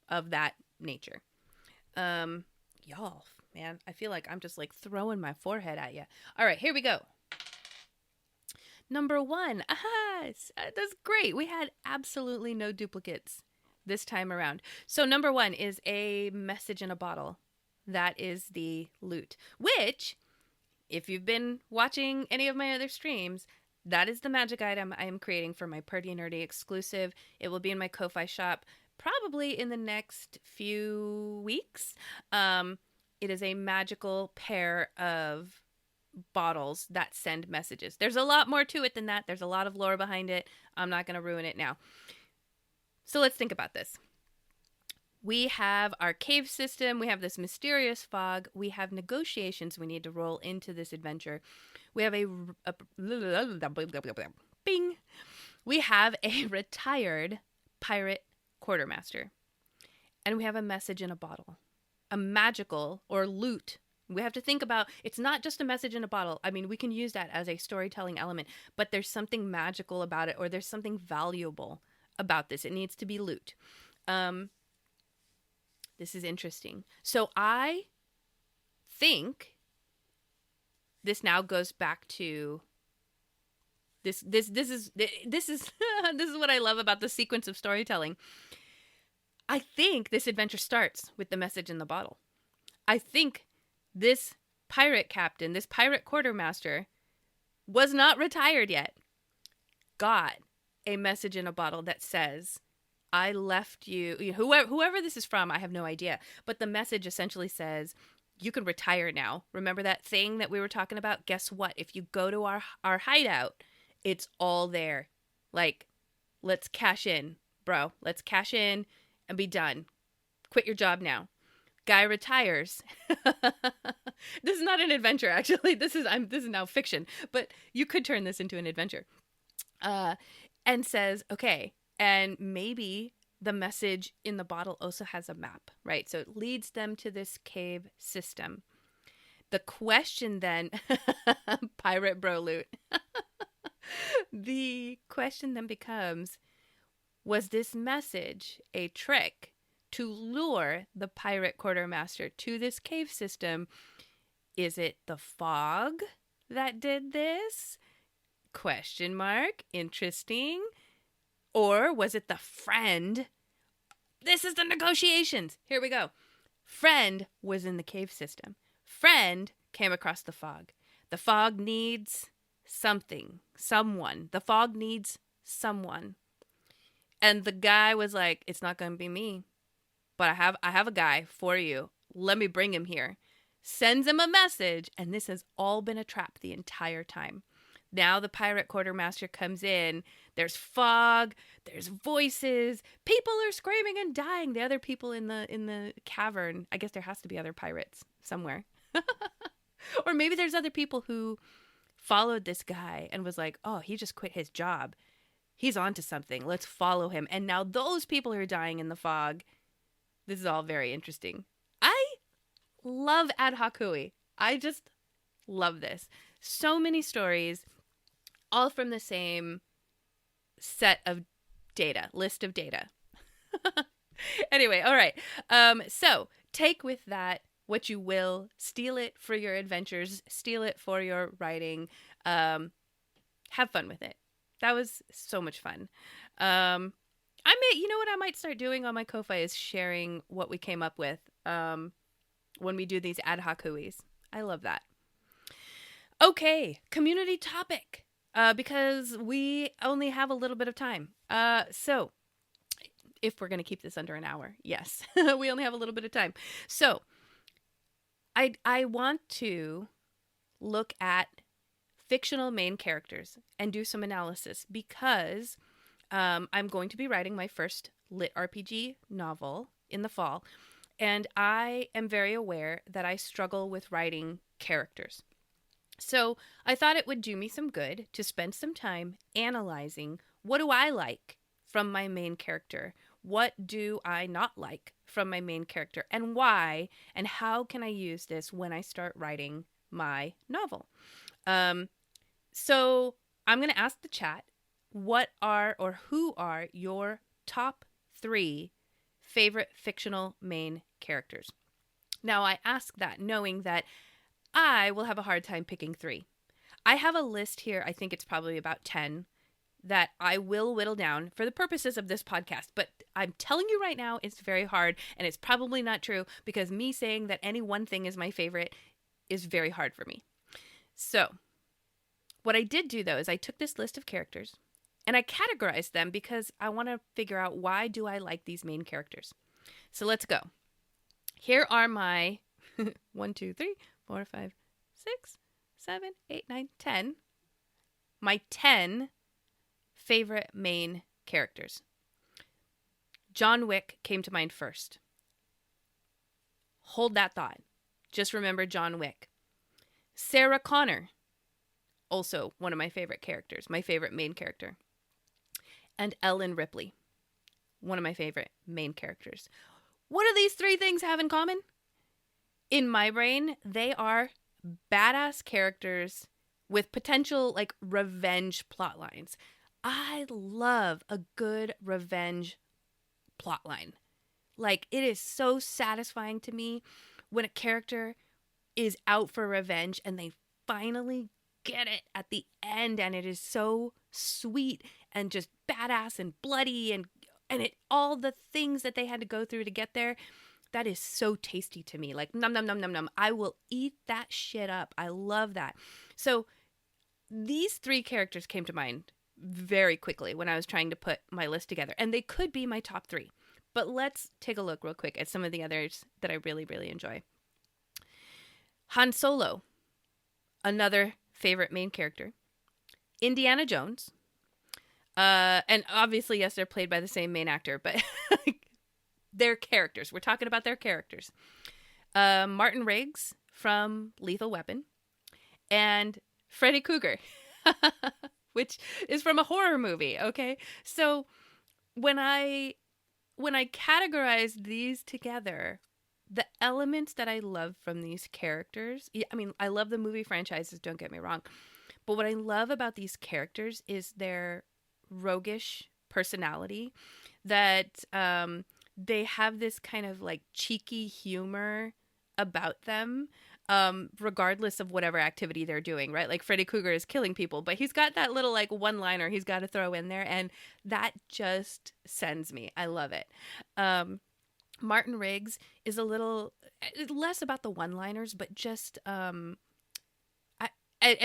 A: of that nature. Y'all, man, I feel like I'm just like throwing my forehead at you. All right, here we go. Number 1. That's great. We had absolutely no duplicates this time around. So number 1 is a message in a bottle. That is the loot, which, if you've been watching any of my other streams, that is the magic item I am creating for my Perty Nerdy exclusive. It will be in my Ko-Fi shop probably in the next few weeks. It is a magical pair of bottles that send messages. There's a lot more to it than that. There's a lot of lore behind it. I'm not going to ruin it now. So let's think about this. We have our cave system. We have this mysterious fog. We have negotiations we need to roll into this adventure. We have bing. We have a retired pirate quartermaster. And we have a message in a bottle. A magical or loot We have to think about, it's not just a message in a bottle. I mean, we can use that as a storytelling element, but there's something magical about it, or there's something valuable about this. It needs to be loot. This is interesting. So I think this now goes back to this is this is what I love about the sequence of storytelling. I think this adventure starts with the message in the bottle. I think this pirate captain, this pirate quartermaster, was not retired yet, got a message in a bottle that says, I left you, whoever this is from, I have no idea. But the message essentially says, you can retire now. Remember that thing that we were talking about? Guess what? If you go to our hideout, it's all there. Like, let's cash in, bro. Let's cash in and be done. Quit your job now. Guy retires. This is not an adventure, actually. This is now fiction, but you could turn this into an adventure. And says, okay, and maybe the message in the bottle also has a map, right? So it leads them to this cave system. The question then, pirate bro loot. The question then becomes, was this message a trick to lure the pirate quartermaster to this cave system? Is it the fog that did this? Question mark. Interesting. Or was it the friend? This is the negotiations. Here we go. Friend was in the cave system. Friend came across the fog. The fog needs something, someone. The fog needs someone. And the guy was like, it's not going to be me, but I have a guy for you. Let me bring him here. Sends him a message, and this has all been a trap the entire time. Now the pirate quartermaster comes in. There's fog. There's voices. People are screaming and dying. The other people in the cavern. I guess there has to be other pirates somewhere. Or maybe there's other people who followed this guy and was like, oh, he just quit his job. He's onto something. Let's follow him. And now those people are dying in the fog. This is all very interesting. I love Ad-Hoc Hooey. I just love this. So many stories, all from the same set of data, list of data. Anyway, all right. So take with that what you will. Steal it for your adventures. Steal it for your writing. Have fun with it. That was so much fun. You know what I might start doing on my Ko-Fi is sharing what we came up with when we do these Ad-Hoc Hooeys. I love that. Okay, community topic, because we only have a little bit of time. So if we're going to keep this under an hour, yes, we only have a little bit of time. So I want to look at fictional main characters and do some analysis, because I'm going to be writing my first lit RPG novel in the fall, and I am very aware that I struggle with writing characters. So I thought it would do me some good to spend some time analyzing, what do I like from my main character? What do I not like from my main character, and why? And how can I use this when I start writing my novel? So I'm going to ask the chat, what are or who are your top 3 favorite fictional main characters? Now, I ask that knowing that I will have a hard time picking 3. I have a list here. I think it's probably about 10 that I will whittle down for the purposes of this podcast. But I'm telling you right now, it's very hard, and it's probably not true, because me saying that any one thing is my favorite is very hard for me. So what I did do, though, is I took this list of characters and I categorized them, because I want to figure out, why do I like these main characters? So let's go. Here are my 1, 2, 3, 4, 5, 6, 7, 8, 9, 10. My 10 favorite main characters. John Wick came to mind first. Hold that thought. Just remember John Wick. Sarah Connor, also one of my favorite characters, my favorite main character. And Ellen Ripley, one of my favorite main characters. What do these 3 things have in common? in my brain, they are badass characters with potential like revenge plot lines. I love a good revenge plot line. Like, it is so satisfying to me when a character is out for revenge and they finally get it at the end, and it is so sweet and just badass and bloody, and it all the things that they had to go through to get there. That is so tasty to me. Like, num num num num num. I will eat that shit up. I love that. So these three characters came to mind very quickly when I was trying to put my list together, and they could be my top three. But let's take a look real quick at some of the others that I really, really enjoy. Han Solo, another favorite main character. Indiana Jones. And obviously, yes, they're played by the same main actor, but their characters. We're talking about their characters. Martin Riggs from Lethal Weapon. And Freddy Krueger, which is from a horror movie, okay? So when I categorize these together, the elements that I love from these characters, I mean, I love the movie franchises, don't get me wrong, but what I love about these characters is their roguish personality, that they have this kind of like cheeky humor about them, regardless of whatever activity they're doing, right? Like Freddy Krueger is killing people, but he's got that little like one-liner he's got to throw in there, and that just sends me. I love it. Martin Riggs is a little less about the one-liners, but just and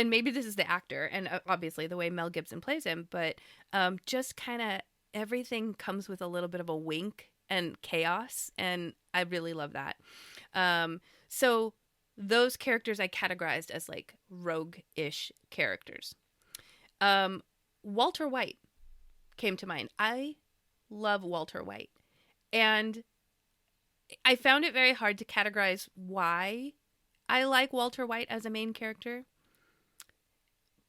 A: maybe this is the actor, and obviously the way Mel Gibson plays him, but just kind of everything comes with a little bit of a wink and chaos, and I really love that. So those characters I categorized as like rogue-ish characters. Walter White came to mind. I love Walter White, and I found it very hard to categorize why I like Walter White as a main character.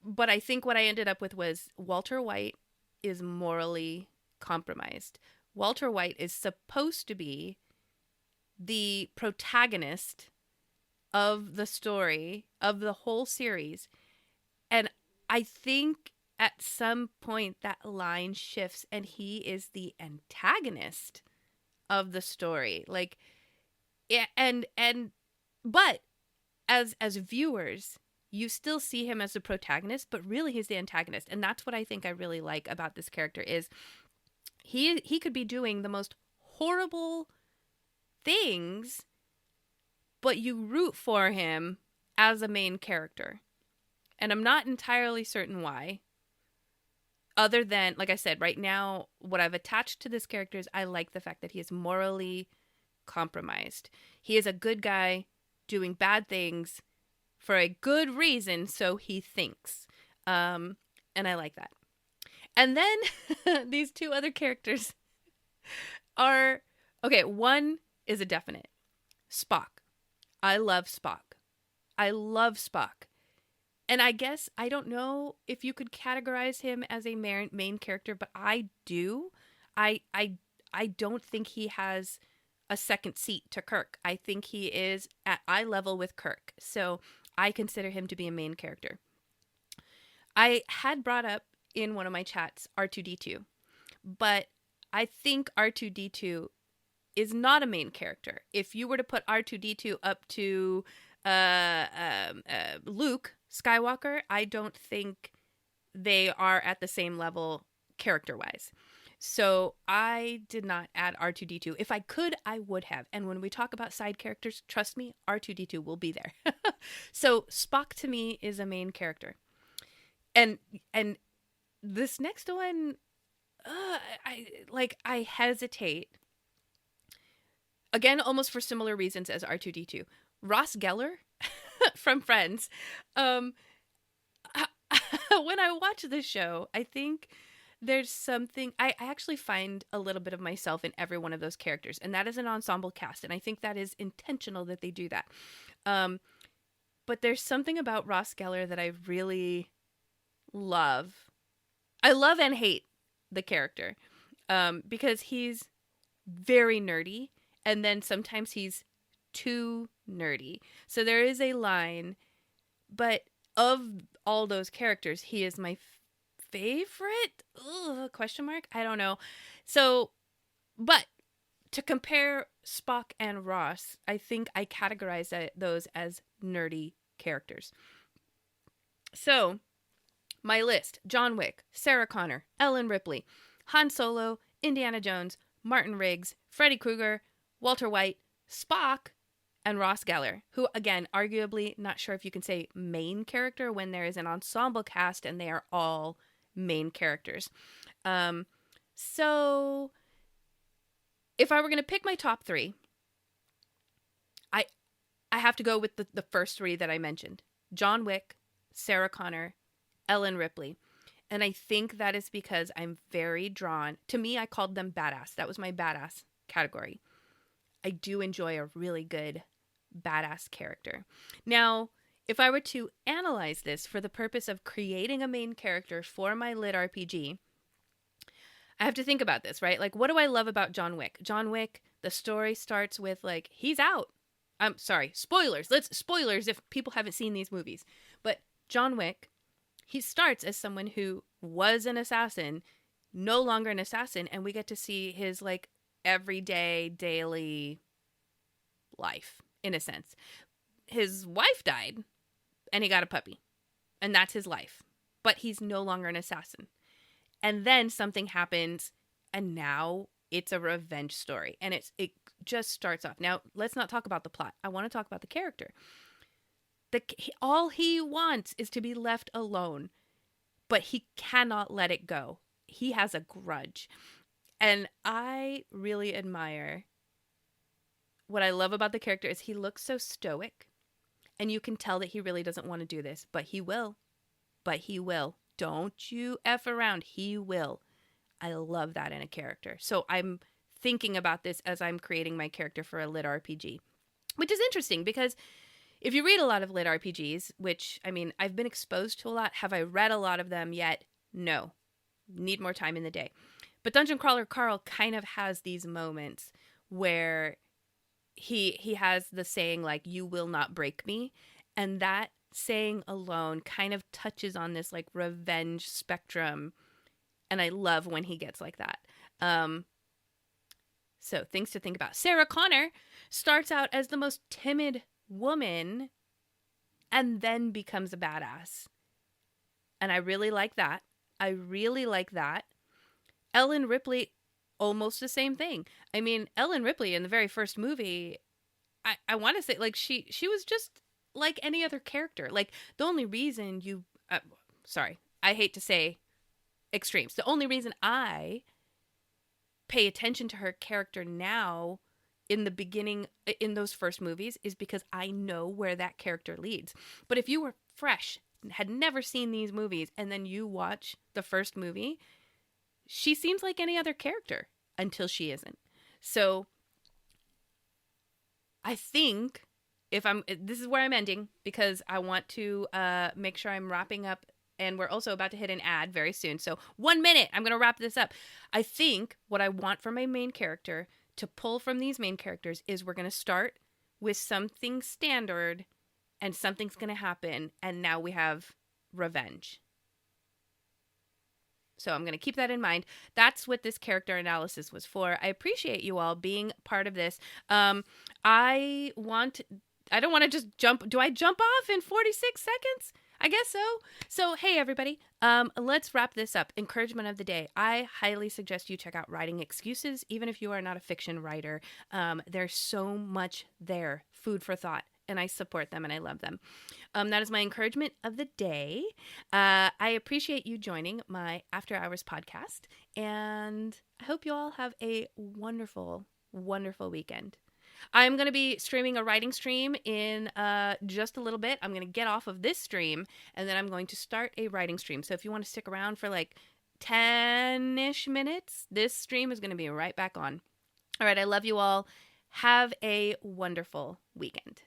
A: But I think what I ended up with was Walter White is morally compromised. Walter White is supposed to be the protagonist of the story, of the whole series. And I think at some point that line shifts and he is the antagonist of the story. Like, but as viewers, you still see him as the protagonist, but really he's the antagonist. And that's what I think I really like about this character is he could be doing the most horrible things, but you root for him as a main character. And I'm not entirely certain why. Other than, like I said, right now, what I've attached to this character is I like the fact that he is morally compromised. He is a good guy doing bad things for a good reason, so he thinks. And I like that. And then these two other characters are... Okay, one is a definite. Spock. I love Spock. I love Spock. And I guess, I don't know if you could categorize him as a main character, but I do. I don't think he has a second seat to Kirk. I think he is at eye level with Kirk. So I consider him to be a main character. I had brought up in one of my chats R2-D2, but I think R2-D2 is not a main character. If you were to put R2-D2 up to Luke Skywalker, I don't think they are at the same level character-wise. So I did not add R2-D2. If I could, I would have. And when we talk about side characters, trust me, R2-D2 will be there. So Spock to me is a main character. And this next one, I hesitate. Again, almost for similar reasons as R2-D2. Ross Geller from Friends. When I watch this show, I think there's something... I actually find a little bit of myself in every one of those characters, and that is an ensemble cast, and I think that is intentional that they do that. But there's something about Ross Geller that I really love. I love and hate the character, because he's very nerdy, and then sometimes he's too nerdy. So there is a line, but of all those characters, he is my favorite? Ugh, question mark? I don't know. So, but to compare Spock and Ross, I think I categorize those as nerdy characters. So, my list: John Wick, Sarah Connor, Ellen Ripley, Han Solo, Indiana Jones, Martin Riggs, Freddy Krueger, Walter White, Spock, and Ross Geller, who, again, arguably, not sure if you can say main character when there is an ensemble cast and they are all main characters. So, if I were going to pick my top three, I have to go with the first three that I mentioned. John Wick, Sarah Connor, Ellen Ripley. And I think that is because I'm very drawn. To me, I called them badass. That was my badass category. I do enjoy a really good badass character. Now, if I were to analyze this for the purpose of creating a main character for my lit RPG, I have to think about this, right? Like, what do I love about John Wick? John Wick, the story starts with, like, he's out. I'm sorry, spoilers. Spoilers if people haven't seen these movies. But John Wick, he starts as someone who was an assassin, no longer an assassin, and we get to see his, like, everyday, daily life, in a sense. His wife died, and he got a puppy, and that's his life. But he's no longer an assassin. And then something happens, and now it's a revenge story, and it just starts off. Now, let's not talk about the plot. I want to talk about the character. All he wants is to be left alone, but he cannot let it go. He has a grudge. And I really admire, what I love about the character is he looks so stoic, and you can tell that he really doesn't want to do this, but he will. But he will. Don't you F around. He will. I love that in a character. So I'm thinking about this as I'm creating my character for a lit RPG, which is interesting because if you read a lot of lit RPGs, which, I mean, I've been exposed to a lot. Have I read a lot of them yet? No. Need more time in the day. But Dungeon Crawler Carl kind of has these moments where he has the saying, like, you will not break me. And that saying alone kind of touches on this, like, revenge spectrum. And I love when he gets like that. So things to think about. Sarah Connor starts out as the most timid woman and then becomes a badass. And I really like that. I really like that. Ellen Ripley, almost the same thing. I mean, Ellen Ripley in the very first movie, I want to say, like, she was just like any other character. Like, the only reason I hate to say extremes. The only reason I pay attention to her character now in the beginning, in those first movies, is because I know where that character leads. But if you were fresh, had never seen these movies, and then you watch the first movie, she seems like any other character until she isn't. So I think this is where I'm ending, because I want to make sure I'm wrapping up, and we're also about to hit an ad very soon. So 1 minute, I'm going to wrap this up. I think what I want for my main character to pull from these main characters is we're going to start with something standard, and something's going to happen, and now we have revenge. So I'm going to keep that in mind. That's what this character analysis was for. I appreciate you all being part of this. I don't want to just jump. Do I jump off in 46 seconds? I guess so. So, hey, everybody, let's wrap this up. Encouragement of the day. I highly suggest you check out Writing Excuses, even if you are not a fiction writer. There's so much there, food for thought, and I support them and I love them. That is my encouragement of the day. I appreciate you joining my After Hours podcast, and I hope you all have a wonderful, wonderful weekend. I'm going to be streaming a writing stream in just a little bit. I'm going to get off of this stream, and then I'm going to start a writing stream. So if you want to stick around for like 10-ish minutes, this stream is going to be right back on. All right, I love you all. Have a wonderful weekend.